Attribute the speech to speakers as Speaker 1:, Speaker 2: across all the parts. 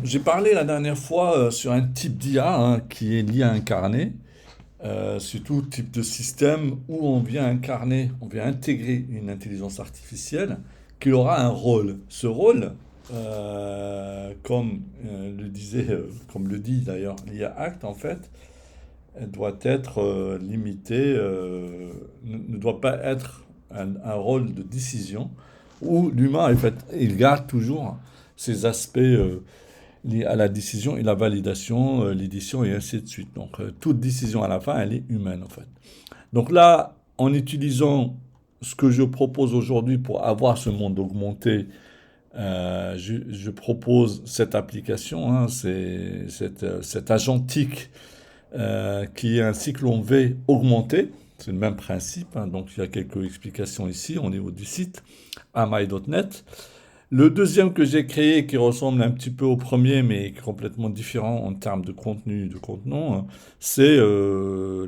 Speaker 1: J'ai parlé la dernière fois sur un type d'IA qui est l'IA incarnée, c'est tout type de système où on vient incarner, on vient intégrer une intelligence artificielle qui aura un rôle. Ce rôle, comme le dit d'ailleurs l'IA Act en fait, elle doit être limitée, ne doit pas être un rôle de décision où l'humain en fait, il garde toujours ces aspects liées à la décision et la validation, l'édition et ainsi de suite. Donc, toute décision à la fin, elle est humaine en fait. Donc là, en utilisant ce que je propose aujourd'hui pour avoir ce monde augmenté, je propose cette application, c'est cette agentique qui est un cycle en V augmenté. C'est le même principe, donc il y a quelques explications ici au niveau du site, amai.net. Le deuxième que j'ai créé, qui ressemble un petit peu au premier, mais qui est complètement différent en termes de contenu, de contenant, c'est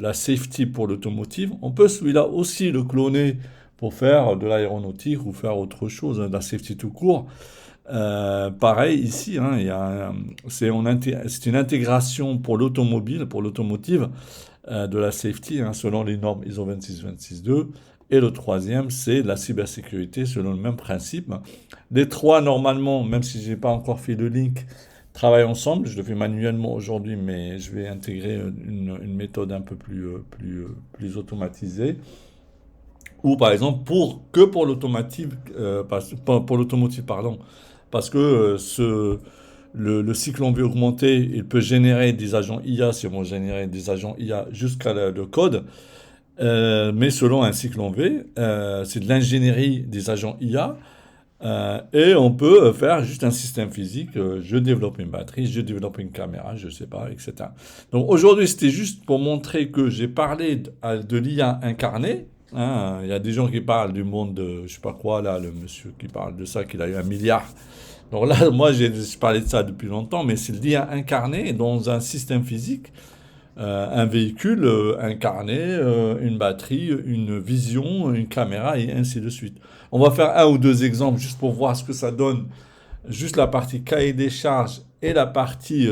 Speaker 1: la safety pour l'automotive. On peut celui-là aussi le cloner pour faire de l'aéronautique ou faire autre chose, de la safety tout court. Pareil ici, c'est une intégration pour l'automobile, pour l'automotive, de la safety selon les normes ISO 26262. Et le troisième, c'est la cybersécurité selon le même principe. Les trois, normalement, même si je n'ai pas encore fait le link, travaillent ensemble. Je le fais manuellement aujourd'hui, mais je vais intégrer une méthode un peu plus automatisée. Ou par exemple, pour l'automotive, pour l'automotive, pardon, parce que le cycle en V augmenté, il peut générer des agents IA, si on va générer des agents IA jusqu'à le code, mais selon un cycle en V, c'est de l'ingénierie des agents IA, et on peut faire juste un système physique, je développe une batterie, je développe une caméra, je sais pas, etc. Donc aujourd'hui, c'était juste pour montrer que j'ai parlé de l'IA incarnée. Il y a des gens qui parlent du monde de, je sais pas quoi, là, le monsieur qui parle de ça, qu'il a eu 1 milliard. Donc là, moi, j'ai parlé de ça depuis longtemps, mais c'est l'IA incarnée dans un système physique, un véhicule incarné, une batterie, une vision, une caméra et ainsi de suite. On va faire un ou deux exemples juste pour voir ce que ça donne. Juste la partie cahier des charges et la partie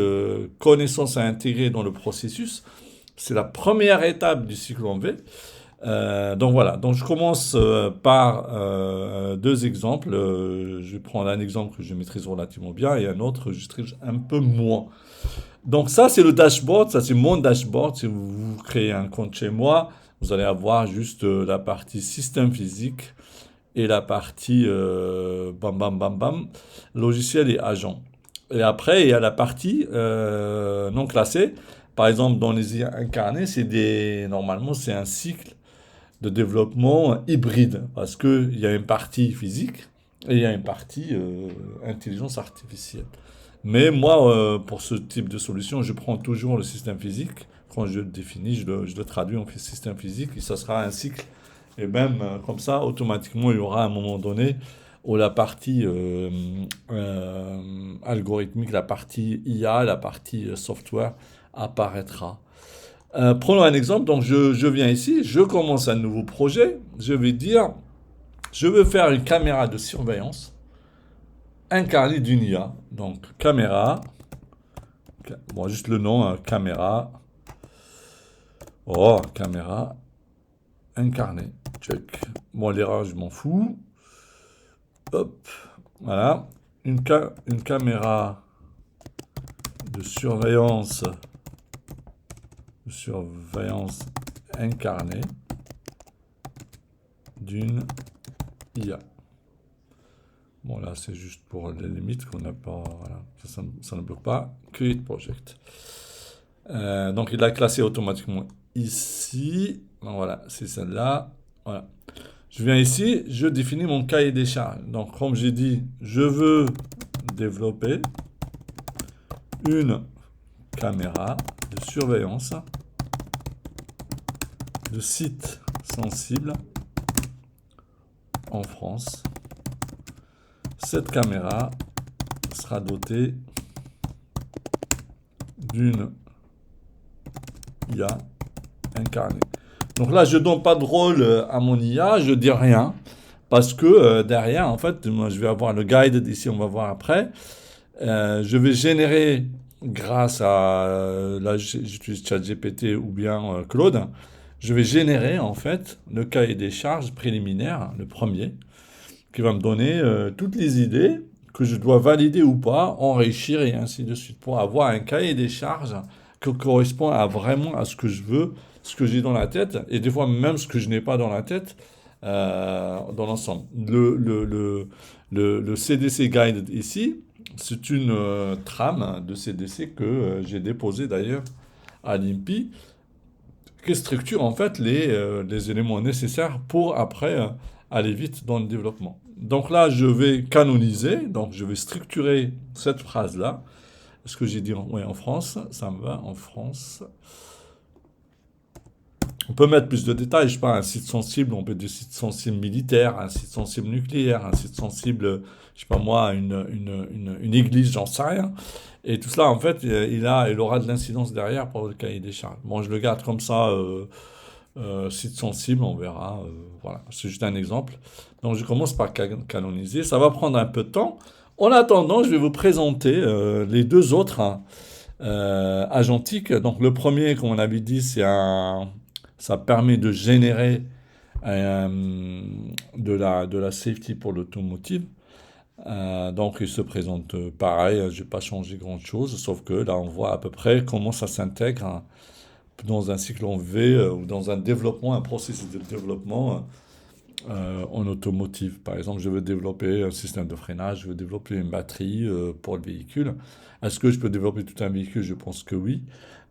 Speaker 1: connaissance à intégrer dans le processus. C'est la première étape du cycle en V. Donc voilà, donc je commence par deux exemples. Je vais prendre un exemple que je maîtrise relativement bien et un autre que je maîtrise un peu moins. Donc ça, c'est le dashboard, ça c'est mon dashboard. Si vous créez un compte chez moi, vous allez avoir juste la partie système physique et la partie bam bam bam bam, logiciel et agent. Et après, il y a la partie non classée. Par exemple, dans les IA incarnés, normalement, c'est un cycle de développement hybride parce qu'il y a une partie physique et il y a une partie intelligence artificielle. Mais moi, pour ce type de solution, je prends toujours le système physique. Quand je le définis, je le traduis en système physique et ça sera un cycle. Et même comme ça, automatiquement, il y aura un moment donné où la partie algorithmique, la partie IA, la partie software apparaîtra. Prenons un exemple. Donc, je viens ici, je commence un nouveau projet. Je vais dire, je veux faire une caméra de surveillance incarnée d'une IA. Donc, caméra, bon, juste le nom, caméra. Oh, caméra incarnée. Check. Bon, l'erreur, je m'en fous. Hop, voilà. Une caméra de surveillance incarnée d'une IA. Bon, là, c'est juste pour les limites qu'on n'a pas. Voilà, ça ne bloque pas. Create project. Donc, il l'a classé automatiquement ici. Donc, voilà, c'est celle-là. Voilà. Je viens ici, je définis mon cahier des charges. Donc, comme j'ai dit, je veux développer une caméra de surveillance de sites sensibles en France. Cette caméra sera dotée d'une IA incarnée. Donc là, je ne donne pas de rôle à mon IA, je dis rien. Parce que derrière, en fait, moi, je vais avoir le guide, ici on va voir après. Je vais générer, grâce à, là j'utilise ChatGPT ou bien Claude, je vais générer en fait le cahier des charges préliminaire, le premier, qui va me donner toutes les idées que je dois valider ou pas, enrichir et ainsi de suite, pour avoir un cahier des charges qui correspond à vraiment à ce que je veux, ce que j'ai dans la tête, et des fois même ce que je n'ai pas dans la tête, dans l'ensemble. Le CDC Guide ici, c'est une trame de CDC que j'ai déposée d'ailleurs à l'INPI, qui structure en fait les éléments nécessaires pour après aller vite dans le développement. Donc là, je vais canoniser, donc je vais structurer cette phrase-là. Ce que j'ai dit ouais, en France, ça me va, en France. On peut mettre plus de détails, je sais pas, un site sensible, on peut dire site sensible militaire, un site sensible nucléaire, un site sensible, je sais pas moi, une église, j'en sais rien. Et tout cela, en fait, il aura de l'incidence derrière pour le cahier des charges. Bon, je le garde comme ça, site sensible, on verra. Voilà, c'est juste un exemple. Donc, je commence par canoniser. Ça va prendre un peu de temps. En attendant, je vais vous présenter les deux autres hein, agentiques. Donc, le premier, comme on avait dit, ça permet de générer de la safety pour l'automotive. Donc, il se présente pareil. Je n'ai pas changé grand-chose, sauf que là, on voit à peu près comment ça s'intègre hein, dans un cycle en V ou dans un développement, un processus de développement en automotive. Par exemple, je veux développer un système de freinage, je veux développer une batterie pour le véhicule. Est-ce que je peux développer tout un véhicule? Je pense que oui.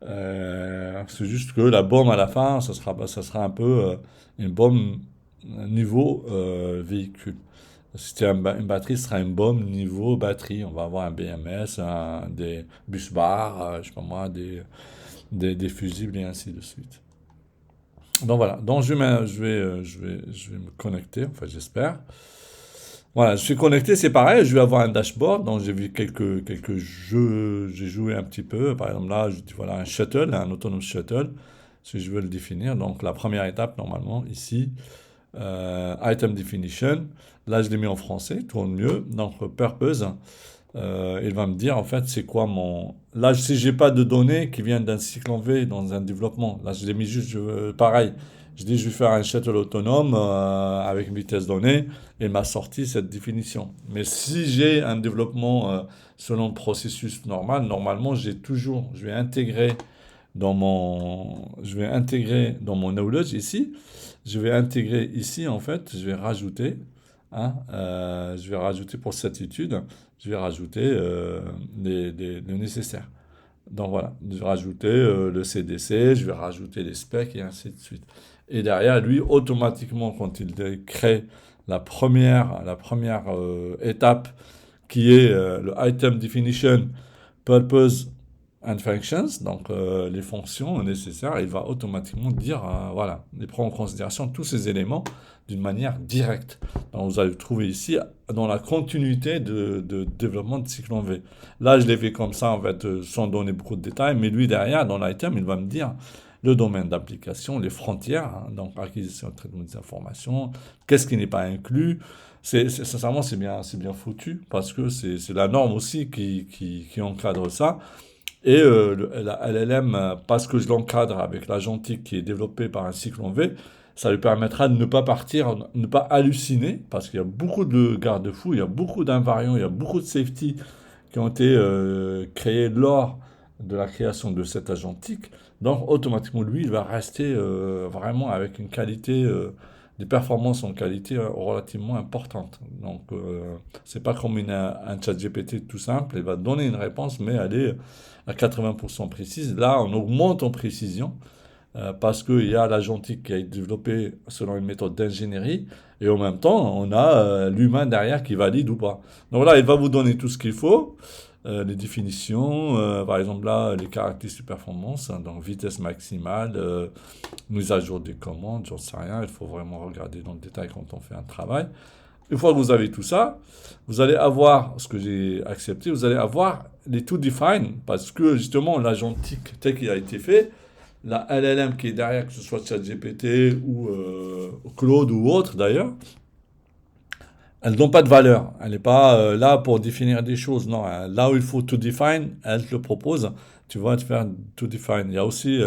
Speaker 1: C'est juste que la bombe à la fin, ça sera un peu une bombe niveau véhicule. Si c'est une batterie, ce sera une bombe niveau batterie. On va avoir un BMS, des bus bars, je sais pas moi, des fusibles et ainsi de suite. Donc voilà, donc je vais me connecter, enfin j'espère. Voilà, je suis connecté, c'est pareil, je vais avoir un dashboard, donc j'ai vu quelques jeux, j'ai joué un petit peu, par exemple là, je dis voilà un shuttle, un autonome shuttle, si je veux le définir, donc la première étape normalement ici, item definition, là je l'ai mis en français, tourne mieux, donc purpose, il va me dire en fait c'est quoi mon... Là si j'ai pas de données qui viennent d'un cycle en V dans un développement, là je l'ai mis juste pareil. Je dis je vais faire un shuttle autonome avec une vitesse donnée et il m'a sorti cette définition. Mais si j'ai un développement selon le processus normal, normalement je vais intégrer je vais intégrer dans mon knowledge ici, je vais intégrer ici en fait, je vais rajouter, hein, je vais rajouter pour cette étude, je vais rajouter le nécessaire. Donc voilà, je vais rajouter le CDC, je vais rajouter les specs et ainsi de suite. Et derrière, lui, automatiquement, quand il crée la première étape qui est le item definition, purpose and functions, donc les fonctions nécessaires, il va automatiquement dire, voilà, il prend en considération tous ces éléments d'une manière directe. Donc vous allez le trouver ici dans la continuité de développement de cycle en V. Là, je l'ai fait comme ça, en fait, sans donner beaucoup de détails, mais lui, derrière, dans l'item, il va me dire le domaine d'application, les frontières, hein, donc acquisition et traitement des informations, qu'est-ce qui n'est pas inclus. Sincèrement, c'est bien foutu, parce que c'est la norme aussi qui encadre ça. Et la LLM, parce que je l'encadre avec l'agentique qui est développé par un cycle en V, ça lui permettra de ne pas partir, ne pas halluciner, parce qu'il y a beaucoup de garde-fous, il y a beaucoup d'invariants, il y a beaucoup de safety qui ont été créés lors de la création de cet agentique. Donc automatiquement, lui, il va rester vraiment avec une qualité, des performances en qualité relativement importantes. Donc c'est pas comme un chat GPT tout simple, il va donner une réponse, mais elle est à 80% précise. Là, on augmente en précision parce qu'il y a l'agentique qui a été développé selon une méthode d'ingénierie et en même temps, on a l'humain derrière qui valide ou pas. Donc là, il va vous donner tout ce qu'il faut, les définitions, par exemple là, les caractéristiques de performance, hein, donc vitesse maximale, mise à jour des commandes, j'en sais rien, il faut vraiment regarder dans le détail quand on fait un travail. Une fois que vous avez tout ça, vous allez avoir ce que j'ai accepté, vous allez avoir les to define, parce que justement, l'agentique tel qu'il a été fait, la LLM qui est derrière, que ce soit ChatGPT ou Claude ou autre d'ailleurs, elle donne pas de valeur. Elle n'est pas là pour définir des choses. Non, là où il faut to define, elle te le propose. Tu vas te faire to define. Il y a aussi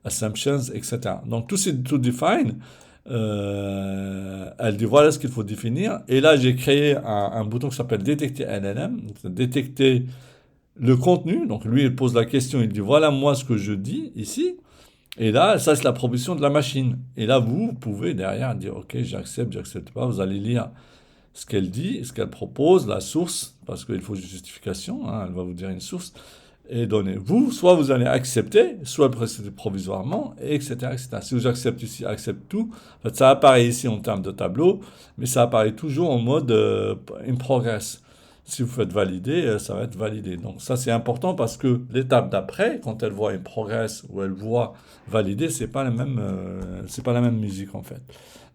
Speaker 1: assumptions, etc. Donc, tout ces to define, elle dit voilà ce qu'il faut définir. Et là, j'ai créé un bouton qui s'appelle détecter LLM. Donc, détecter le contenu. Donc, lui, il pose la question. Il dit voilà moi ce que je dis ici. Et là, ça, c'est la proposition de la machine. Et là, vous pouvez derrière dire ok, j'accepte, j'accepte pas. Vous allez lire ce qu'elle dit, ce qu'elle propose, la source, parce qu'il faut une justification, hein, elle va vous dire une source, et donnez-vous, soit vous allez accepter, soit procéder provisoirement, etc., etc. Si vous acceptez ici, accepte tout, en fait, ça apparaît ici en termes de tableau, mais ça apparaît toujours en mode in progress. Si vous faites valider, ça va être validé. Donc ça c'est important parce que l'étape d'après, quand elle voit in progress ou elle voit valider, c'est pas la même musique en fait.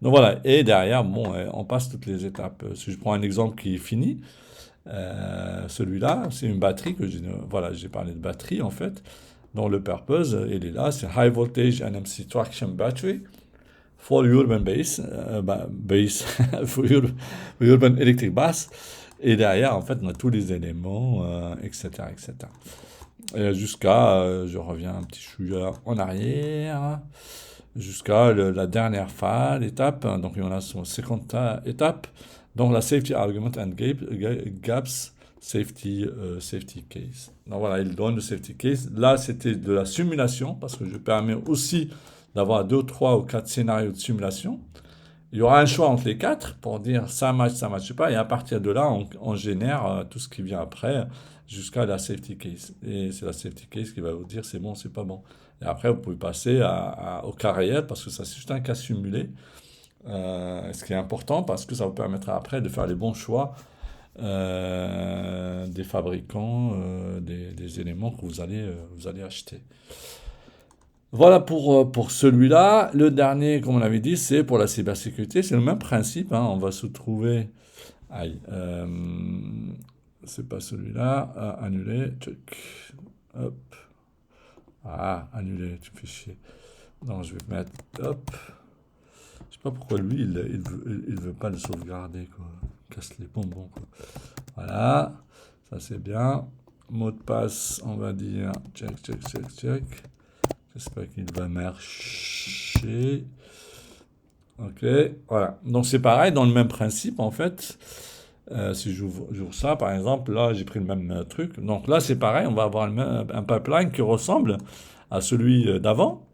Speaker 1: Donc voilà, et derrière, bon, on passe toutes les étapes. Si je prends un exemple qui est fini, celui-là, c'est une batterie voilà, j'ai parlé de batterie en fait. Donc le purpose, il est là, c'est High Voltage NMC Traction Battery for Urban Base, for Urban Electric Bus. Et derrière, en fait, on a tous les éléments, etc., etc. Jusqu'à, je reviens un petit chouïa en arrière, jusqu'à la dernière phase, l'étape, hein, donc il y en a 50 étapes, donc la Safety Argument and Gaps Safety Case. Donc voilà, il donne le Safety Case. Là, c'était de la simulation, parce que je permets aussi d'avoir 2, 3 ou 4 scénarios de simulation. Il y aura un choix entre les 4 pour dire ça match pas, et à partir de là, on génère tout ce qui vient après jusqu'à la safety case. Et c'est la safety case qui va vous dire c'est bon, c'est pas bon. Et après, vous pouvez passer au cas réel parce que ça, c'est juste un cas simulé. Ce qui est important parce que ça vous permettra après de faire les bons choix des fabricants, des éléments que vous allez acheter. Voilà pour celui-là. Le dernier, comme on avait dit, c'est pour la cybersécurité. C'est le même principe, hein. On va se trouver... Aïe. C'est pas celui-là. Annuler. Check. Hop. Ah, annuler. Tu me fais chier. Non, je vais mettre... Hop. Je sais pas pourquoi lui, il veut pas le sauvegarder, quoi. Casse les bonbons, quoi. Voilà. Ça, c'est bien. Mot de passe, on va dire... Check, check, check, check. J'espère qu'il va marcher. Ok, voilà. Donc c'est pareil, dans le même principe en fait. Si j'ouvre ça, par exemple, là j'ai pris le même truc. Donc là c'est pareil, on va avoir un pipeline qui ressemble à celui d'avant.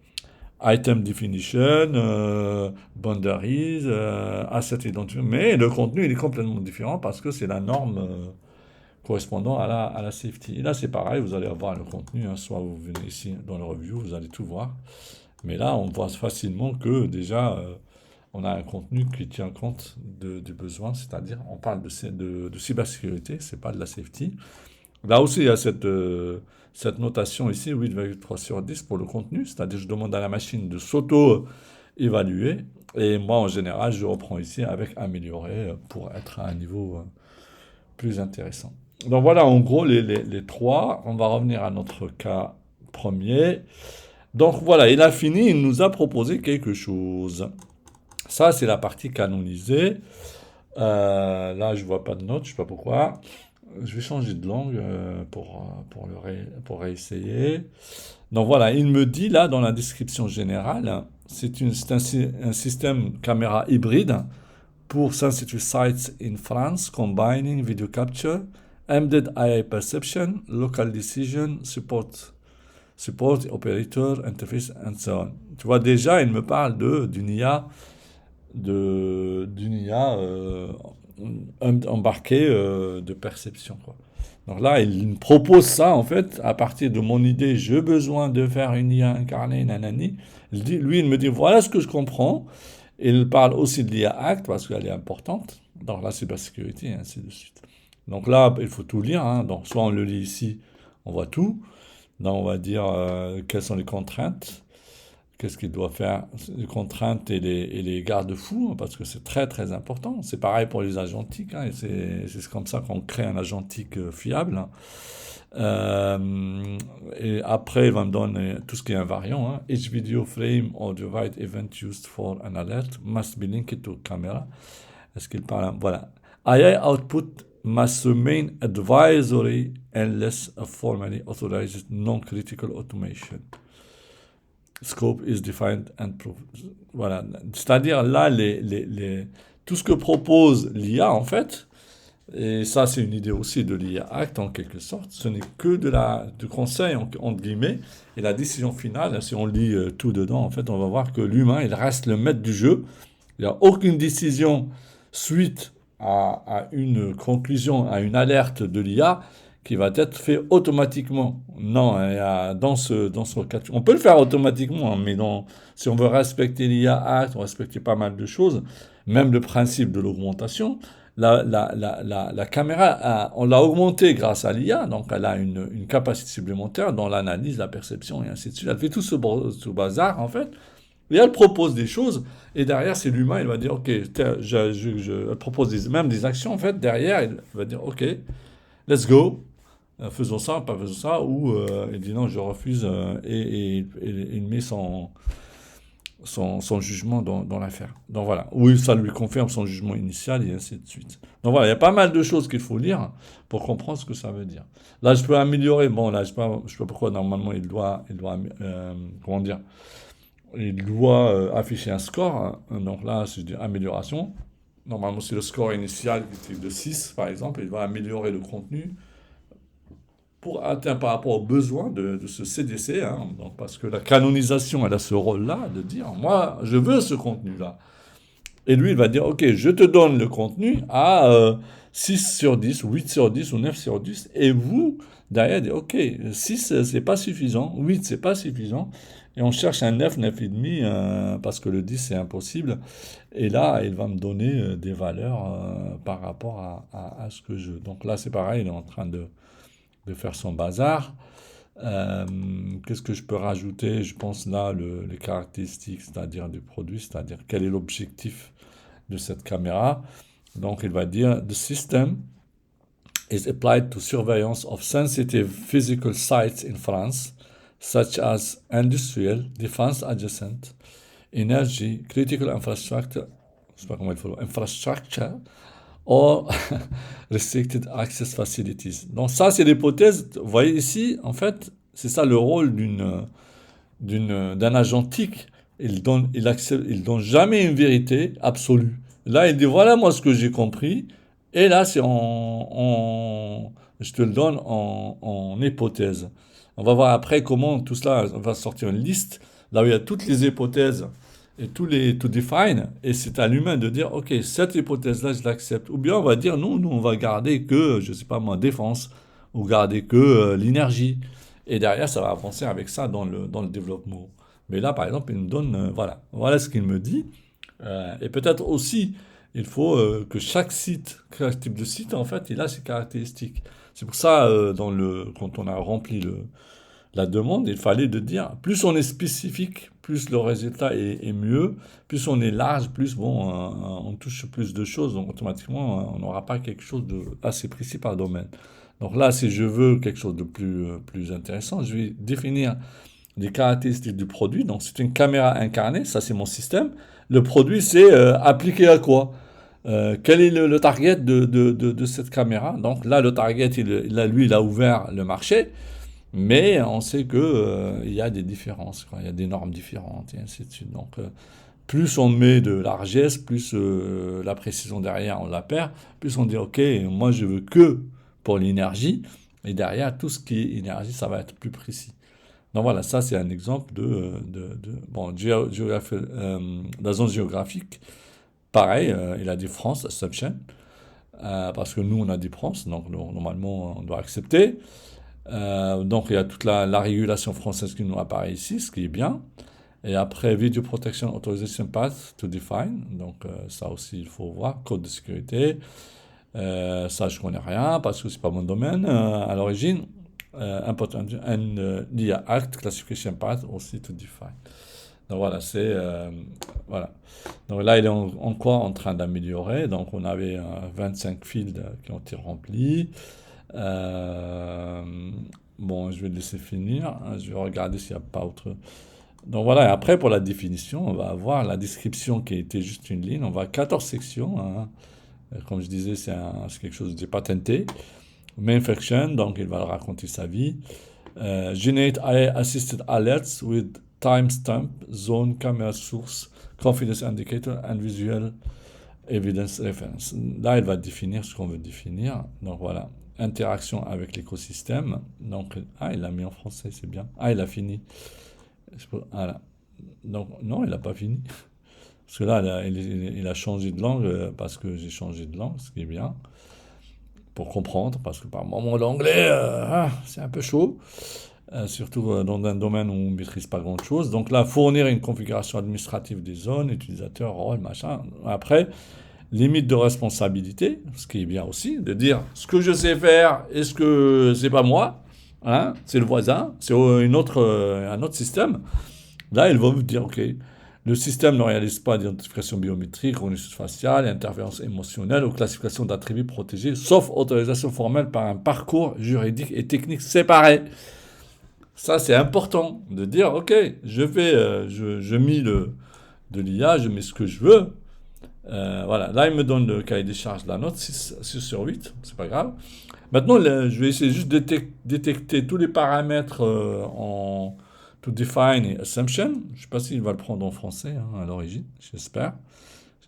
Speaker 1: Item definition, boundaries, asset identification. Mais le contenu il est complètement différent parce que c'est la norme correspondant à la safety. Et là, c'est pareil, vous allez avoir le contenu, hein, soit vous venez ici dans le review, vous allez tout voir. Mais là, on voit facilement que déjà, on a un contenu qui tient compte du besoin, c'est-à-dire on parle de cybersécurité, c'est pas de la safety. Là aussi, il y a cette notation ici, 8,3 sur 10 pour le contenu, c'est-à-dire je demande à la machine de s'auto-évaluer. Et moi, en général, je reprends ici avec améliorer pour être à un niveau plus intéressant. Donc voilà, en gros, les trois. On va revenir à notre cas premier. Donc voilà, il a fini, il nous a proposé quelque chose. Ça, c'est la partie canonisée. Là, je vois pas de notes, je sais pas pourquoi. Je vais changer de langue pour réessayer. Donc voilà, il me dit là, dans la description générale, c'est un système caméra hybride pour sensitive sites in France, combining video capture, embedded AI perception, local decision, support operator, interface, and so on. Tu vois, déjà, il me parle d'une IA, d'une IA embarquée de perception, quoi. Donc là, il me propose ça, en fait, à partir de mon idée, j'ai besoin de faire une IA incarnée, nanani. Lui, il me dit, voilà ce que je comprends. Il parle aussi de l'IA Act, parce qu'elle est importante. Donc la cybersécurité, et ainsi de suite. Donc là, il faut tout lire, hein. Donc soit on le lit ici, on voit tout. Donc on va dire quelles sont les contraintes, qu'est-ce qu'il doit faire, les contraintes et les garde-fous, hein, parce que c'est très très important. C'est pareil pour les agentiques, hein, et c'est comme ça qu'on crée un agentique fiable, hein. Et après, il va me donner tout ce qui est invariant, hein. Each video frame or divide event used for an alert must be linked to camera. Est-ce qu'il parle? Voilà. AI output must remain advisory unless a formally authorized non-critical automation scope is defined and proved. Voilà. C'est-à-dire là, tout ce que propose l'IA, en fait, et ça c'est une idée aussi de l'IA Act en quelque sorte, ce n'est que du conseil entre guillemets, et la décision finale, si on lit tout dedans, en fait, on va voir que l'humain, il reste le maître du jeu. Il n'y a aucune décision suite à une conclusion, à une alerte de l'IA qui va être fait automatiquement. Non, dans ce cas, on peut le faire automatiquement, mais si on veut respecter l'IA Act, on respecter pas mal de choses, même le principe de l'augmentation, la caméra, on l'a augmentée grâce à l'IA, donc elle a une capacité supplémentaire dans l'analyse, la perception et ainsi de suite. Elle fait tout ce bazar, en fait, et elle propose des choses, et derrière, c'est l'humain, il va dire, ok, elle propose même des actions, en fait, derrière, il va dire, ok, let's go, faisons ça, pas faisons ça, ou il dit non, je refuse, et il met son jugement dans l'affaire. Donc voilà, oui, ça lui confirme son jugement initial, et ainsi de suite. Donc voilà, il y a pas mal de choses qu'il faut lire pour comprendre ce que ça veut dire. Là, je peux améliorer, bon, là, je sais pas pourquoi, normalement, comment dire, il doit afficher un score, hein. Donc là, c'est une amélioration. Normalement, c'est le score initial qui était de 6, par exemple, il va améliorer le contenu pour atteindre par rapport aux besoins de ce CDC, hein. Donc, parce que la canonisation, elle a ce rôle-là de dire, moi, je veux ce contenu-là. Et lui, il va dire, ok, je te donne le contenu à 6 sur 10, ou 8 sur 10, ou 9 sur 10, et vous, derrière, dites, ok, 6, c'est pas suffisant, 8, c'est pas suffisant, et on cherche un 9, 9,5, parce que le 10, c'est impossible. Et là, il va me donner des valeurs par rapport à ce que je... Donc là, c'est pareil, il est en train de faire son bazar. Qu'est-ce que je peux rajouter? Je pense là, les caractéristiques, c'est-à-dire du produit, c'est-à-dire quel est l'objectif de cette caméra. Donc il va dire, the system is applied to surveillance of sensitive physical sites in France, such as industrial, defense adjacent, energy, critical infrastructure, je sais pas comment il faut, infrastructure, or restricted access facilities. Donc ça, c'est l'hypothèse. Vous voyez ici, en fait, c'est ça le rôle d'un agent TIC. Il donne jamais une vérité absolue. Là, il dit, voilà moi ce que j'ai compris. Et là, je te le donne en hypothèse. On va voir après comment tout cela, on va sortir une liste, là où il y a toutes les hypothèses et to define, et c'est à l'humain de dire, ok, cette hypothèse-là, je l'accepte. Ou bien on va dire, non, nous, on va garder que, je sais pas moi, défense, ou garder que l'énergie. Et derrière, ça va avancer avec ça dans le développement. Mais là, par exemple, il me donne, voilà ce qu'il me dit. Et peut-être aussi, il faut que chaque type de site, en fait, il a ses caractéristiques. C'est pour ça, quand on a rempli la demande, il fallait de dire, plus on est spécifique, plus le résultat est mieux, plus on est large, plus on touche plus de choses, donc automatiquement, on n'aura pas quelque chose de assez précis par domaine. Donc là, si je veux quelque chose de plus intéressant, je vais définir les caractéristiques du produit. Donc c'est une caméra incarnée, ça c'est mon système. Le produit, c'est appliqué à quoi? Quel est le target de cette caméra? Donc là, le target, lui, il a ouvert le marché. Mais on sait que il y a des différences, quoi. Il y a des normes différentes et ainsi de suite. Donc, plus on met de largesse, plus la précision derrière on la perd, plus on dit ok, moi je veux que pour l'énergie, et derrière tout ce qui est énergie, ça va être plus précis. Donc voilà, ça c'est un exemple bon, la zone géographique. Pareil, il a dit France, Subchain, parce que nous on a dit France, donc normalement on doit accepter. Donc il y a toute la régulation française qui nous apparaît ici, ce qui est bien. Et après, Video Protection Authorization Path to Define. Donc ça aussi, il faut voir. Code de sécurité. Ça, je connais rien parce que c'est pas mon domaine à l'origine. Important. And l'IA Act Classification Path aussi to Define. Donc voilà, voilà. Donc là, il est encore en train d'améliorer. Donc on avait 25 fields qui ont été remplis. Bon, je vais le laisser finir. Je vais regarder s'il n'y a pas autre. Donc voilà, et après pour la définition, on va avoir la description qui a été juste une ligne. On va 14 sections, hein. Comme je disais, c'est quelque chose de patenté. Main function, donc il va raconter sa vie. Generate AI assisted alerts with timestamp, zone, camera source, confidence indicator and visual evidence reference. Là, il va définir ce qu'on veut définir. Donc voilà, interaction avec l'écosystème. Donc, il l'a mis en français, c'est bien. Il a fini. Voilà. Donc, non, il n'a pas fini. Parce que là, il a changé de langue parce que j'ai changé de langue, ce qui est bien. Pour comprendre, parce que par moment l'anglais, c'est un peu chaud. Surtout dans un domaine où on ne maîtrise pas grand-chose. Donc là, fournir une configuration administrative des zones, utilisateurs, rôle, machin. Après, limite de responsabilité, ce qui est bien aussi, de dire ce que je sais faire, est-ce que c'est pas moi, hein, c'est le voisin, c'est un autre système. Là, il va vous dire, OK, le système ne réalise pas d'identification biométrique, reconnaissance faciale, interférence émotionnelle ou classification d'attributs protégés, sauf autorisation formelle par un parcours juridique et technique séparé. Ça, c'est important de dire, OK, je mets de l'IA, je mets ce que je veux. Voilà, là, il me donne le cahier des charges de la note, 6 sur 8, c'est pas grave. Maintenant, je vais essayer juste de détecter tous les paramètres en to define et assumption. Je ne sais pas s'il va le prendre en français à l'origine, j'espère.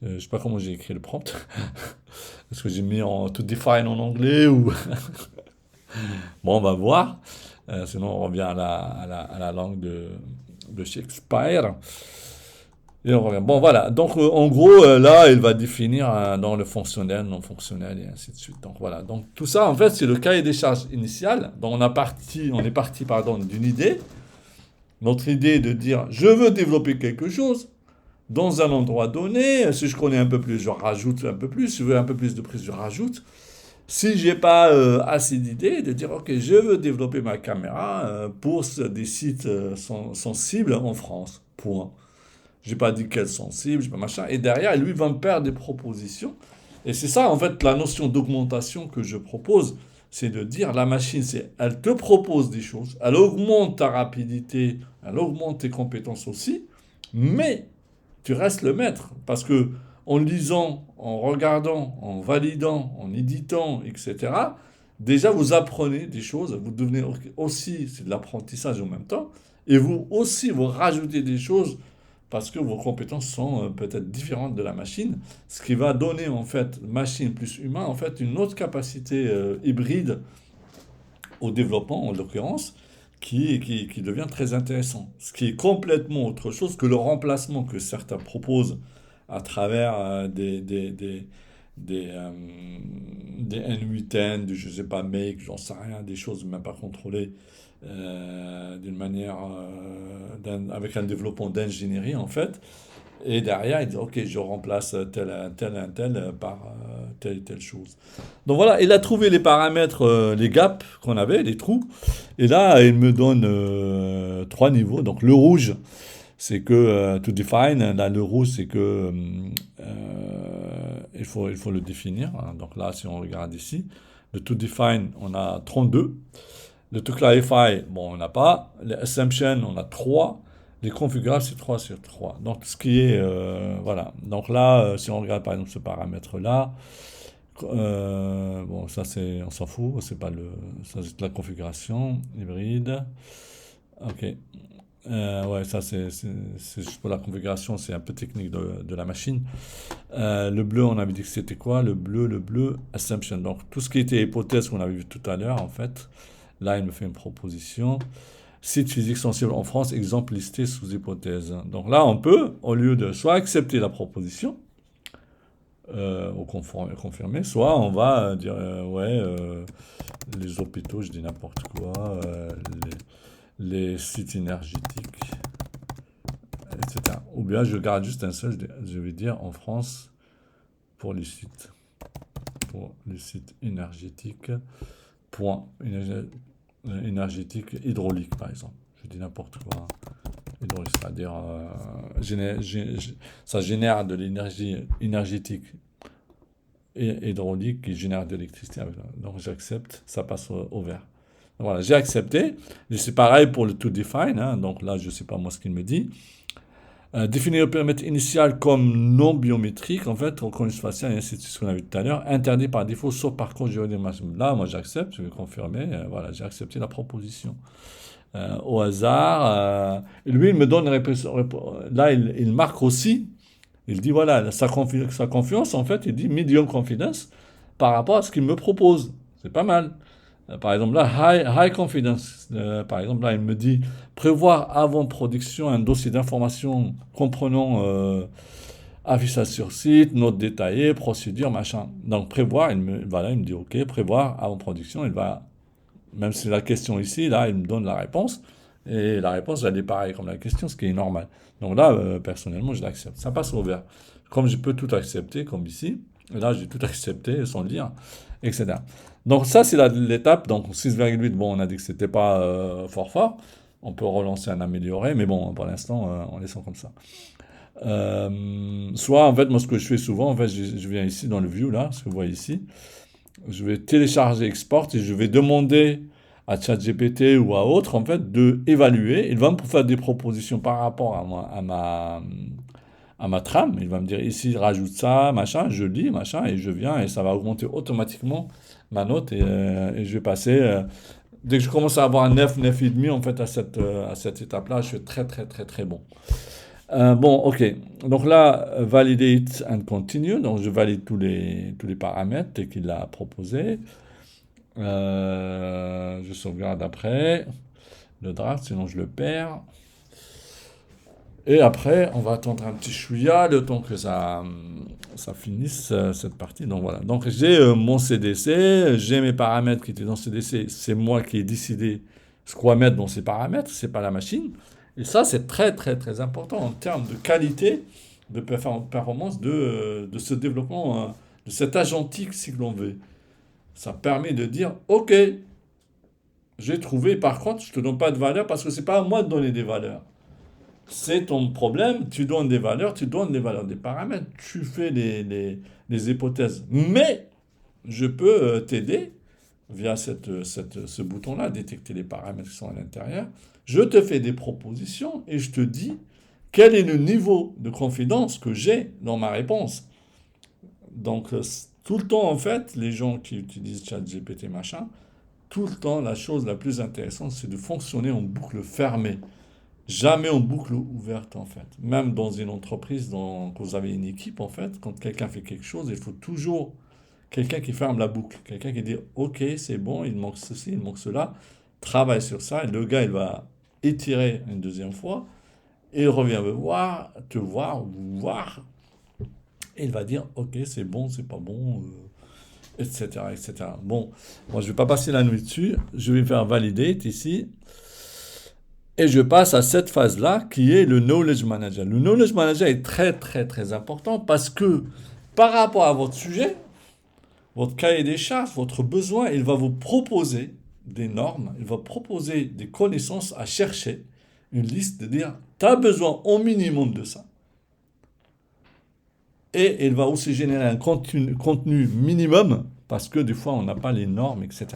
Speaker 1: Je ne sais pas comment j'ai écrit le prompt. Est-ce que j'ai mis en to define en anglais ou... Bon, on va voir. Sinon, on revient à la langue de Shakespeare. Et on revient. Bon, voilà. Donc, en gros, là, il va définir dans le fonctionnel, non fonctionnel, et ainsi de suite. Donc, voilà. Donc, tout ça, en fait, c'est le cahier des charges initial. Donc, on est parti, d'une idée. Notre idée est de dire, je veux développer quelque chose dans un endroit donné. Si je connais un peu plus, je rajoute un peu plus. Si je veux un peu plus de prise, je rajoute. Si j'ai pas assez d'idées, de dire, OK, je veux développer ma caméra pour des sites sensibles en France. Point. J'ai pas dit quels sensibles, j'ai pas machin. Et derrière, lui va me faire des propositions. Et c'est ça, en fait, la notion d'augmentation que je propose. C'est de dire, la machine, elle te propose des choses, elle augmente ta rapidité, elle augmente tes compétences aussi, mais tu restes le maître. Parce que en lisant, en regardant, en validant, en éditant, etc., déjà vous apprenez des choses, vous devenez aussi, c'est de l'apprentissage en même temps, et vous aussi, vous rajoutez des choses parce que vos compétences sont peut-être différentes de la machine, ce qui va donner en fait, machine plus humain, en fait, une autre capacité hybride au développement, en l'occurrence, qui devient très intéressant. Ce qui est complètement autre chose que le remplacement que certains proposent à travers des N8N, du je sais pas, make, j'en sais rien, des choses même pas contrôlées d'une manière, avec un développement d'ingénierie en fait. Et derrière, il dit, OK, je remplace tel par telle et telle chose. Donc voilà, il a trouvé les paramètres, les gaps qu'on avait, les trous. Et là, il me donne 3 niveaux. Donc le rouge, c'est que to define. Là, le rouge, c'est que il faut le définir. Donc là, si on regarde ici, le to define, on a 32. Le to clarify, bon, on n'a pas. Les assumptions, on a 3. Les configurables, c'est 3 sur 3. Donc, ce qui est... voilà. Donc là, si on regarde par exemple ce paramètre-là, bon, ça, on s'en fout. C'est pas ça, c'est la configuration hybride. OK. Ouais, ça, c'est juste pour la configuration. C'est un peu technique de la machine. Le bleu, on avait dit que c'était quoi? Le bleu, assumption. Donc, tout ce qui était hypothèse qu'on avait vu tout à l'heure, en fait. Là, il me fait une proposition. Site physique sensible en France, exemple listé sous hypothèse. Donc là, on peut, au lieu de soit accepter la proposition, ou confirmer, soit on va dire, ouais, les hôpitaux, je dis n'importe quoi, les sites énergétiques, etc. Ou bien je garde juste un seul, je vais dire en France, pour les sites énergétiques, point, énergétique hydraulique par exemple. Je dis n'importe quoi. Hydraulique, c'est-à-dire ça génère de l'énergie énergétique et hydraulique qui génère de l'électricité. Donc j'accepte, ça passe au vert. Donc, voilà, j'ai accepté. Et c'est pareil pour le to define. Donc là, je ne sais pas moi ce qu'il me dit. Définir le périmètre initial comme non biométrique, en fait, reconnaissance faciale et ainsi de suite, ce qu'on a vu tout à l'heure, interdit par défaut, sauf par contre juridique. Là, moi j'accepte, je vais confirmer, voilà, j'ai accepté la proposition. Au hasard, lui, il me donne une réponse. Là, il marque aussi, il dit voilà, sa confiance, en fait, il dit medium confidence par rapport à ce qu'il me propose. C'est pas mal. Par exemple, là, high confidence. Par exemple, là, il me dit prévoir avant production un dossier d'information comprenant affichage sur site, notes détaillées, procédures, machin. Donc, prévoir, voilà, il me dit OK, prévoir avant production, il va, même si la question ici, là, il me donne la réponse. Et la réponse, elle est pareille comme la question, ce qui est normal. Donc là, personnellement, je l'accepte. Ça passe au vert. Comme je peux tout accepter, comme ici, et là, j'ai tout accepté sans lire, etc. Donc ça, c'est l'étape. Donc 6,8, bon, on a dit que c'était pas fort fort. On peut relancer un amélioré, mais bon, pour l'instant, on laisse comme ça. Soit, en fait, moi, ce que je fais souvent, en fait, je viens ici dans le view, là, ce que vous voyez ici. Je vais télécharger, export, et je vais demander à ChatGPT ou à autre, en fait, de évaluer. Il va me faire des propositions par rapport à ma trame. Il va me dire ici, rajoute ça, machin, je lis, machin, et je viens, et ça va augmenter automatiquement ma note, et je vais passer. Dès que je commence à avoir un 9, 9,5, en fait, à cette étape-là, je suis très, très, très, très bon. Bon, ok. Donc là, validate and continue. Donc je valide tous les paramètres qu'il a proposés. Je sauvegarde après le draft, sinon je le perds. Et après, on va attendre un petit chouïa, le temps que ça finisse cette partie. Donc voilà. Donc j'ai mon CDC, j'ai mes paramètres qui étaient dans CDC. C'est moi qui ai décidé ce qu'on va mettre dans ces paramètres, c'est pas la machine. Et ça, c'est très très très important en termes de qualité, de performance de ce développement, de cet agentique, si l'on veut. Ça permet de dire, OK, j'ai trouvé, par contre, je te donne pas de valeur parce que c'est pas à moi de donner des valeurs. C'est ton problème, tu donnes des valeurs, tu donnes les valeurs des paramètres, tu fais les hypothèses. Mais je peux t'aider via ce bouton-là, détecter les paramètres qui sont à l'intérieur. Je te fais des propositions et je te dis quel est le niveau de confidence que j'ai dans ma réponse. Donc, tout le temps, en fait, les gens qui utilisent ChatGPT, machin, tout le temps, la chose la plus intéressante, c'est de fonctionner en boucle fermée. Jamais en boucle ouverte, en fait. Même dans une entreprise, quand vous avez une équipe, en fait, quand quelqu'un fait quelque chose, il faut toujours quelqu'un qui ferme la boucle. Quelqu'un qui dit, OK, c'est bon, il manque ceci, il manque cela. Travaille sur ça. Et le gars, il va étirer une deuxième fois. Et il revient me voir, te voir, vous voir. Et il va dire, OK, c'est bon, c'est pas bon, etc., etc. Bon, moi, je vais pas passer la nuit dessus. Je vais faire valider ici. Et je passe à cette phase-là qui est le knowledge manager. Le knowledge manager est très très très important parce que par rapport à votre sujet, votre cahier des charges, votre besoin, il va vous proposer des normes, il va proposer des connaissances à chercher, une liste de dire, tu as besoin au minimum de ça. Et il va aussi générer un contenu minimum parce que des fois on n'a pas les normes, etc.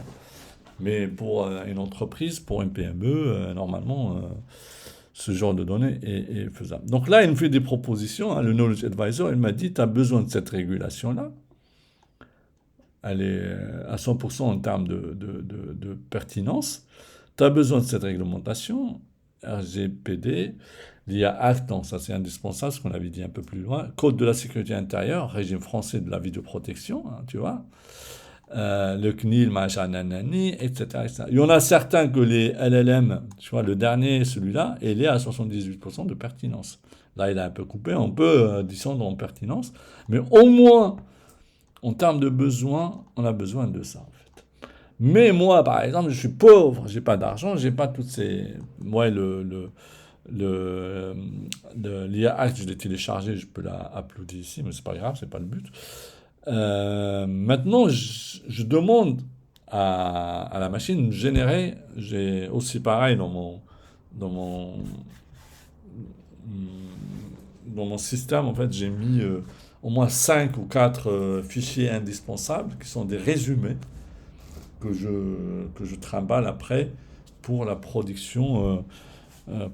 Speaker 1: Mais pour une entreprise, pour une PME, normalement, ce genre de données est faisable. Donc là, il me fait des propositions. Hein. Le Knowledge Advisor, il m'a dit, tu as besoin de cette régulation-là. Elle est à 100% en termes de pertinence. Tu as besoin de cette réglementation, RGPD, l'IA Act, donc ça c'est indispensable, ce qu'on avait dit un peu plus loin. Code de la sécurité intérieure, régime français de la vidéoprotection, hein, tu vois. Le CNIL, machin, nanani, etc., etc. Il y en a certains que les LLM, tu vois, le dernier, celui-là, il est à 78% de pertinence. Là, il a un peu coupé, on peut descendre en pertinence, mais au moins, en termes de besoins, on a besoin de ça, en fait. Mais moi, par exemple, je suis pauvre, j'ai pas d'argent, j'ai pas toutes ces... Moi, l'IA Act, je l'ai téléchargé, je peux la uploader ici, mais c'est pas grave, c'est pas le but. Maintenant, je demande à la machine de générer, j'ai aussi pareil dans mon, dans mon système, en fait, j'ai mis au moins 5 ou 4 fichiers indispensables qui sont des résumés que je trimballe après pour la production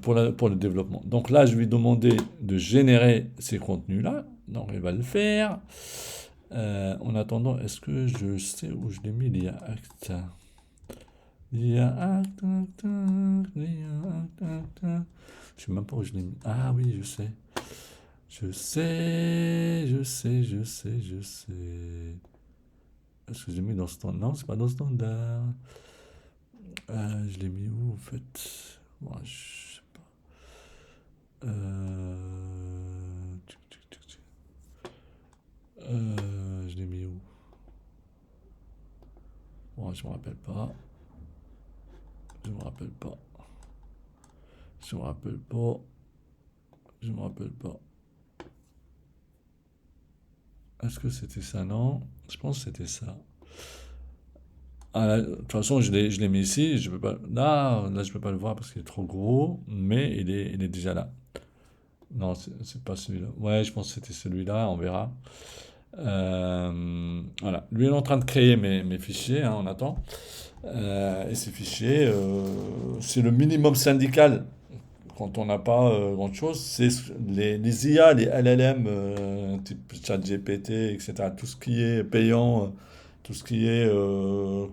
Speaker 1: pour le développement. Donc là, je vais lui demander de générer ces contenus-là. Donc il va le faire. En attendant, est-ce que je sais où je l'ai mis l'IA Act? l'IA Act, l'IA Act. Je sais même pas où je l'ai mis. Ah oui, je sais. Je sais. Est-ce que je l'ai mis dans standard? Non, c'est pas dans standard. Je l'ai mis où en fait? Moi, je sais pas. Je l'ai mis où? Bon, je me rappelle pas. Je me rappelle pas. Je me rappelle pas. Je me rappelle pas. Est-ce que c'était ça? Non. Je pense que c'était ça. De toute façon, je l'ai mis ici. Je peux pas. Là, je peux pas le voir parce qu'il est trop gros. Mais il est déjà là. Non, c'est pas celui-là. Ouais, je pense que c'était celui-là. On verra. Voilà. Lui, il est en train de créer mes fichiers. Hein, on attend. Et ces fichiers, c'est le minimum syndical quand on n'a pas grand-chose. C'est les IA, les LLM, type ChatGPT, etc. Tout ce qui est payant, tout ce qui est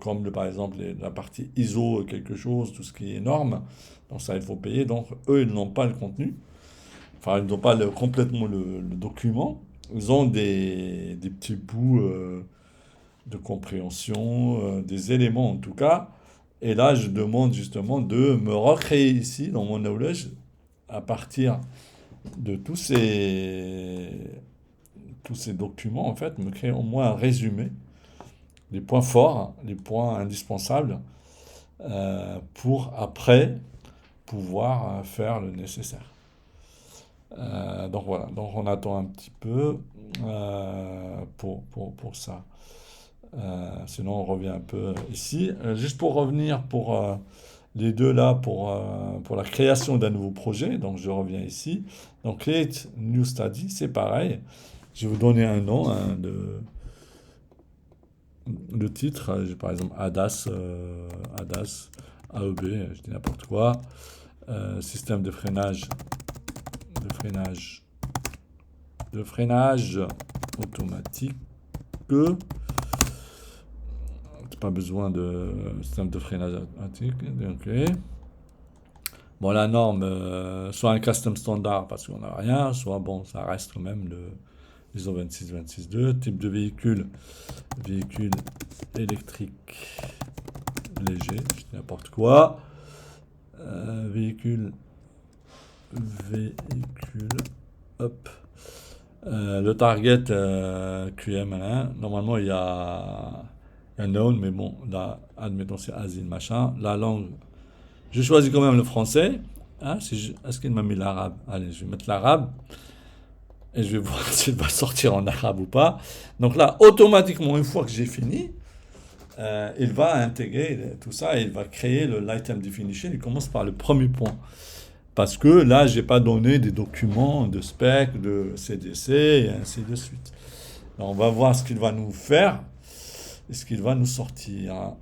Speaker 1: comme par exemple la partie ISO quelque chose, tout ce qui est norme. Donc ça, il faut payer. Donc eux, ils n'ont pas le contenu. Enfin, ils n'ont pas complètement le document. Ils ont des petits bouts de compréhension, des éléments en tout cas. Et là, je demande justement de me recréer ici, dans mon knowledge, à partir de tous ces documents, en fait, me créer au moins un résumé, les points forts, les points indispensables, pour après pouvoir faire le nécessaire. Donc voilà, donc on attend un petit peu pour ça. Sinon, on revient un peu ici. Juste pour revenir pour les deux là, pour la création d'un nouveau projet. Donc, je reviens ici. Donc, Create New Study, c'est pareil. Je vais vous donner un nom, hein, de titre. Par exemple, ADAS, AEB, je dis n'importe quoi. Système de freinage automatique. Pas besoin de système de freinage automatique. Ok. Bon, la norme, soit un custom standard parce qu'on n'a rien, soit bon, ça reste quand même le ISO 26262. Type de véhicule électrique léger, je dis n'importe quoi. Véhicule, hop. Le target QM1, normalement il y a un known, mais bon, là, admettons c'est Asile, machin. La langue, je choisis quand même le français. Hein, est-ce qu'il m'a mis l'arabe? Allez, je vais mettre l'arabe et je vais voir s'il va sortir en arabe ou pas. Donc là, automatiquement, une fois que j'ai fini, il va intégrer tout ça et il va créer l'item definition. Il commence par le premier point. Parce que là, je n'ai pas donné des documents de spec, de CDC et ainsi de suite. Alors, on va voir ce qu'il va nous faire et ce qu'il va nous sortir.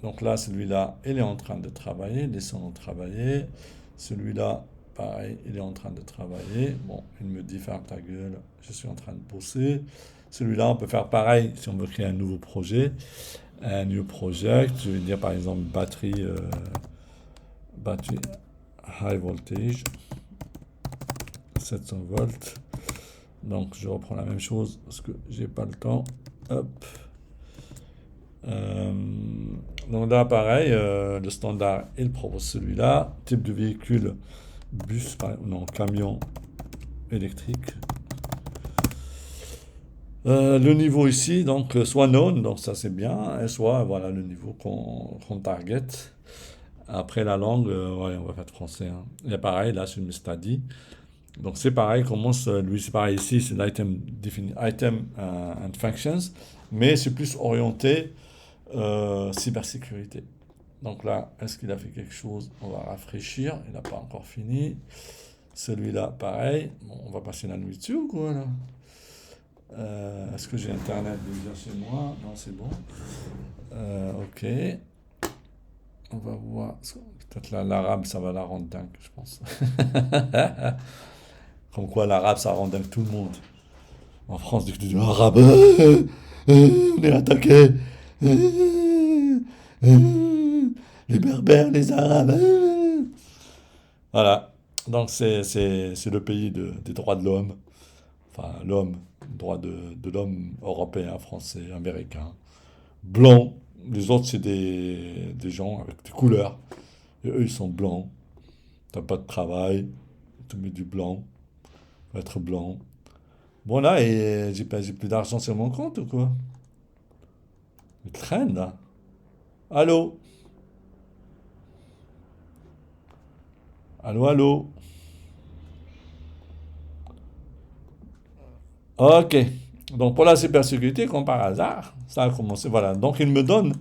Speaker 1: Donc là, celui-là, il est en train de travailler. Laissons-le travailler. Celui-là, pareil, il est en train de travailler. Bon, il me dit ferme ta gueule, je suis en train de bosser. Celui-là, on peut faire pareil si on veut créer un nouveau projet. Un new project. Je vais dire par exemple batterie high voltage. 700 volts. Donc je reprends la même chose parce que j'ai pas le temps. Hop. Donc là pareil, le standard il propose celui-là. Type de véhicule, bus, non, camion électrique. Le niveau ici, donc soit known, donc ça c'est bien, et soit voilà le niveau qu'on target. Après la langue, ouais, on va faire français. Hein. Et pareil, là c'est une study. Donc c'est pareil, commence, lui c'est pareil ici, c'est l'item item and functions, mais c'est plus orienté cybersécurité. Donc là, est-ce qu'il a fait quelque chose? On va rafraîchir, il n'a pas encore fini. Celui-là, pareil. Bon, on va passer la nuit dessus ou quoi là? Est-ce que j'ai internet déjà chez moi? Non, c'est bon. Ok. On va voir. Peut-être l'arabe, ça va la rendre dingue, je pense. Comme quoi, l'arabe, ça rend dingue tout le monde. En France, dès que tu dis arabe, on est attaqué. Les berbères, les arabes. Voilà. Donc, c'est le pays des droits de l'homme. Enfin, l'homme, droit de l'homme européen, français, américain. Blanc. Les autres, c'est des gens avec des couleurs. Et eux, ils sont blancs. T'as pas de travail. Tu mets du blanc. Faut être blanc. Bon, là, et j'ai plus d'argent sur mon compte ou quoi? Il traîne, là. Allô? Allô, allô? Ok. Donc, pour la cybersécurité, comme par hasard, ça a commencé. Voilà. Donc, il me donne,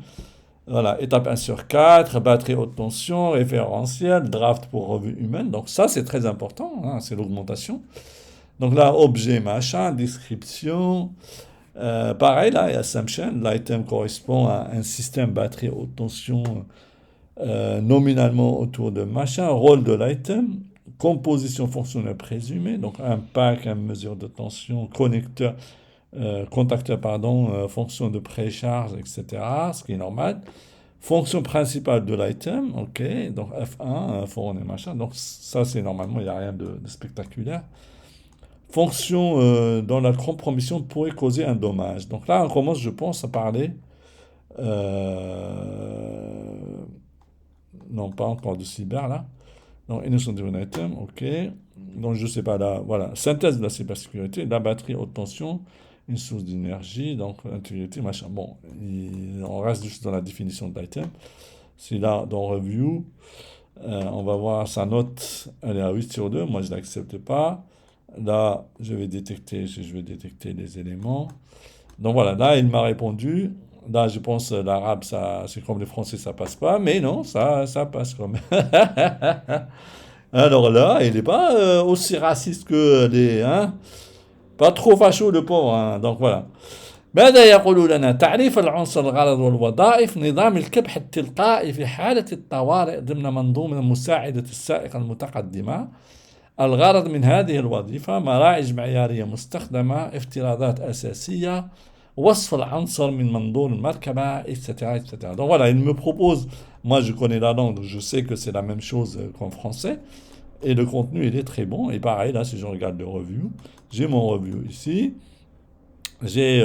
Speaker 1: voilà, étape 1 sur 4, batterie haute tension, référentiel, draft pour revue humaine. Donc, ça, c'est très important, hein, c'est l'augmentation. Donc, là, objet, machin, description. Pareil, là, il y a assumption. L'item correspond à un système batterie haute tension nominalement autour de machin. Rôle de l'item. Composition fonctionnelle présumée. Donc, un pack, une mesure de tension, connecteur, contacteur, pardon, fonction de précharge, etc. Ce qui est normal. Fonction principale de l'item, ok. Donc, F1, fourne et machin. Donc, ça, c'est normalement, il n'y a rien de spectaculaire. Fonction dont la compromission pourrait causer un dommage. Donc là, on commence, je pense, à parler, euh, non pas encore de cyber là, donc innocent driven item, ok. Donc je sais pas là, voilà, synthèse de la cybersécurité, la batterie haute tension, une source d'énergie, donc intégrité, machin. Bon, on reste juste dans la définition de l'item. C'est là dans review, on va voir sa note, elle est à 8 sur 2, moi je l'accepte pas. Là, je vais détecter les éléments. Donc voilà, là, il m'a répondu. Là, je pense l'arabe, ça, c'est comme le français, ça passe pas. Mais non, ça passe quand même. Alors là, il n'est pas aussi raciste que les... Hein, pas trop facho, le pauvre. Hein, donc voilà. ماذا يقول لنا تعريف العنصر الغرض والوظائف نظام الكبح التلقائي في حالة الطوارئ ضمن منظومة مساعدة السائق المتقدمة الغرض من هذه الوظيفة مراعج معيارية مستخدمة افتراضات أساسية وصف العنصر من منظور المركبة etc. etc. Donc voilà, il me propose, moi je connais la langue, je sais que c'est la même chose qu'en français, et le contenu il est très bon, et pareil là si je regarde le review, j'ai mon review ici, j'ai...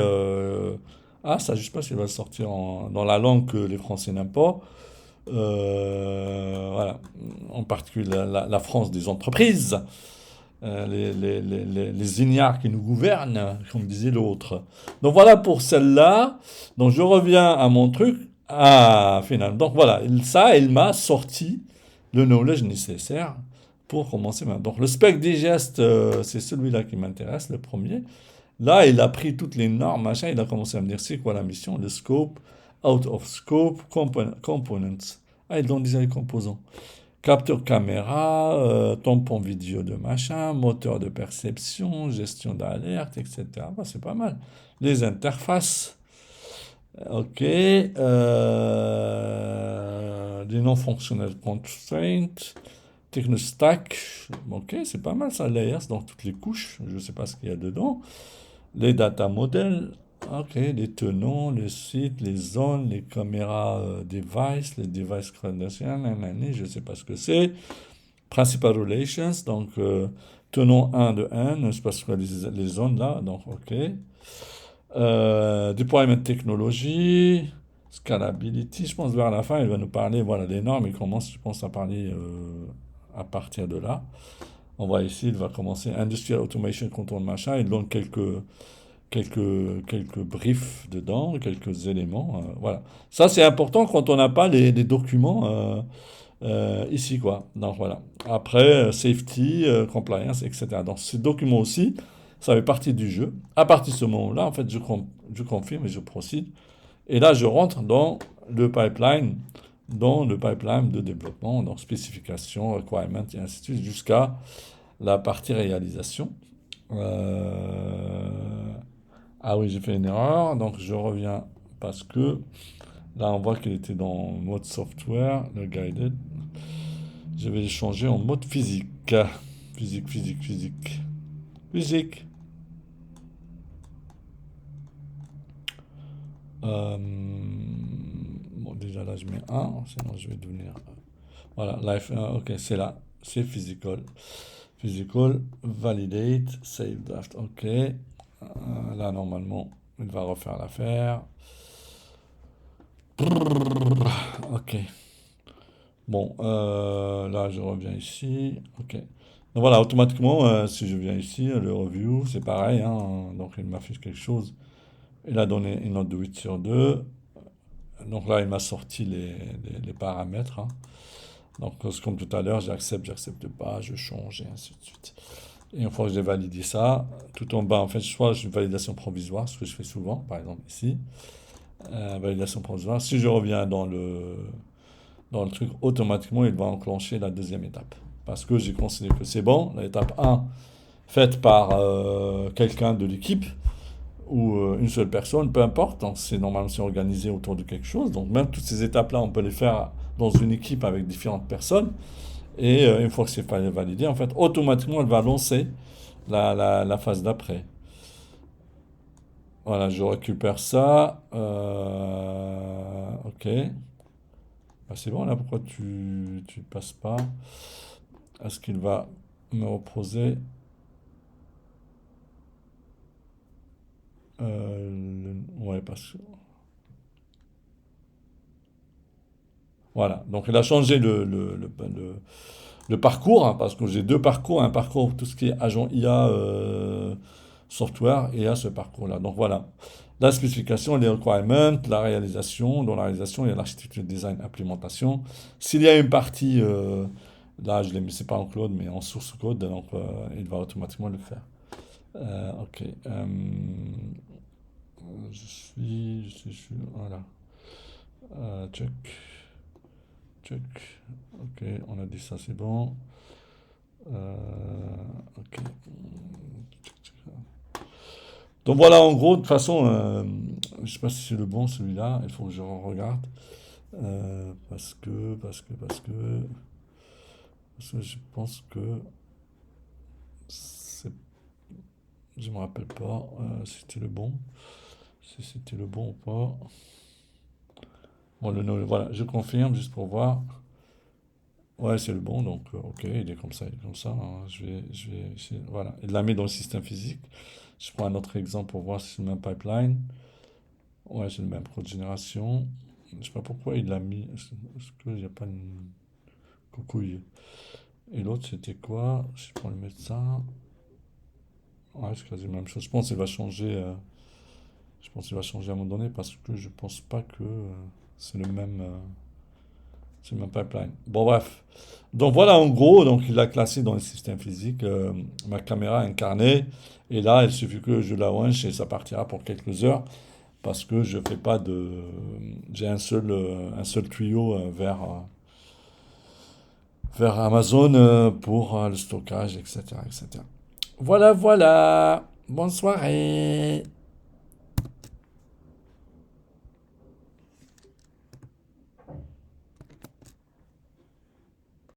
Speaker 1: ah ça je sais pas si il va le sortir dans la langue que les Français n'aiment pas, voilà, en particulier la France des entreprises, les ignares qui nous gouvernent, comme disait l'autre. Donc voilà pour celle-là. Donc je reviens à mon truc. Ah, final. Donc voilà, il m'a sorti le knowledge nécessaire pour commencer. Donc le spec digest, c'est celui-là qui m'intéresse, le premier. Là, il a pris toutes les normes, machin, il a commencé à me dire c'est quoi la mission, le scope, out of scope, components. Ah, il donne déjà les composants. Capteur caméra, tampon vidéo de machin, moteur de perception, gestion d'alerte, etc. Bah, c'est pas mal. Les interfaces, ok. Les non-fonctionnels constraints, technostack, ok, c'est pas mal ça, layers, donc toutes les couches, je sais pas ce qu'il y a dedans. Les data models, ok, les tenants, les sites, les zones, les caméras device, les device credentials, nanani, je ne sais pas ce que c'est. Principal relations, donc tenant 1 de N, je sais pas ce que les zones là, donc ok. Deployment technology, scalability, je pense vers la fin il va nous parler, voilà, des normes, il commence, je pense, à parler à partir de là. On voit ici, il va commencer Industrial Automation Control machin, il donne quelques briefs dedans, quelques éléments. Voilà. Ça, c'est important quand on n'a pas les documents ici, quoi. Donc, voilà. Après, safety, compliance, etc. Donc, ces documents aussi, ça fait partie du jeu. À partir de ce moment-là, en fait, je confirme et je procède. Et là, je rentre dans le pipeline de développement, donc spécification, requirement, et ainsi de suite, jusqu'à la partie réalisation. Ah oui, j'ai fait une erreur, donc je reviens parce que Là, on voit qu'il était dans mode software, le guided. Je vais le changer en mode physique. Physique, physique, physique. Physique. Euh, bon, déjà là, je mets un, sinon je vais devenir. Voilà, life, ok, c'est là. C'est physical. Physical, validate, save draft, ok. Là, normalement, il va refaire l'affaire. Ok. Bon, là, je reviens ici. Ok. Donc voilà, automatiquement, si je viens ici, le review, c'est pareil, hein. Donc, il m'affiche quelque chose. Il a donné une note de 8 sur 2. Donc là, il m'a sorti les paramètres, hein. Donc, c'est comme tout à l'heure, j'accepte pas, je change et ainsi de suite. Et une fois que j'ai validé ça, tout en bas, en fait, soit j'ai une validation provisoire, ce que je fais souvent, par exemple ici, validation provisoire. Si je reviens dans le truc, automatiquement, il va enclencher la deuxième étape. Parce que j'ai considéré que c'est bon, l'étape un faite par quelqu'un de l'équipe, ou une seule personne, peu importe, hein, c'est normalement c'est organisé autour de quelque chose. Donc même toutes ces étapes-là, on peut les faire dans une équipe avec différentes personnes. Et une fois que c'est validé, en fait, automatiquement, elle va lancer la phase d'après. Voilà, je récupère ça. Ok. Bah, c'est bon là, pourquoi tu passes pas? Est-ce qu'il va me reposer ouais, parce que... Voilà, donc il a changé le parcours, hein, parce que j'ai deux parcours, un parcours tout ce qui est agent IA software et à ce parcours-là. Donc voilà, la spécification, les requirements, la réalisation, dans la réalisation, il y a l'architecture design implémentation. S'il y a une partie, là je l'ai mis, c'est pas en code, mais en source code, donc il va automatiquement le faire. Ok, voilà. Check, check. Ok, on a dit ça, c'est bon. Ok. Donc voilà, en gros, de toute façon, je sais pas si c'est le bon celui-là, il faut que je regarde. Parce que je pense que c'est, je me rappelle pas si c'était le bon, si c'était le bon ou pas. Bon, voilà, je confirme juste pour voir. Ouais, c'est le bon, donc ok, il est comme ça, il est comme ça, hein. Voilà, il l'a mis dans le système physique. Je prends un autre exemple pour voir si c'est le même pipeline. Ouais, c'est le même code de génération. Je sais pas pourquoi il l'a mis. Est-ce qu'il n'y a pas une coucouille? Et l'autre, c'était quoi? Si je prends le médecin. Ouais, c'est quasi la même chose. Je pense qu'il va changer. Je pense qu'il va changer à un moment donné parce que je pense pas que c'est le même. C'est le même pipeline. Bon, bref. Donc voilà, en gros, donc il l'a classé dans le système physique. Ma caméra incarnée. Et là, il suffit que je la winch et ça partira pour quelques heures. Parce que je fais pas de. J'ai un seul tuyau vers Amazon pour le stockage, etc., etc. Voilà, voilà. Bonne soirée.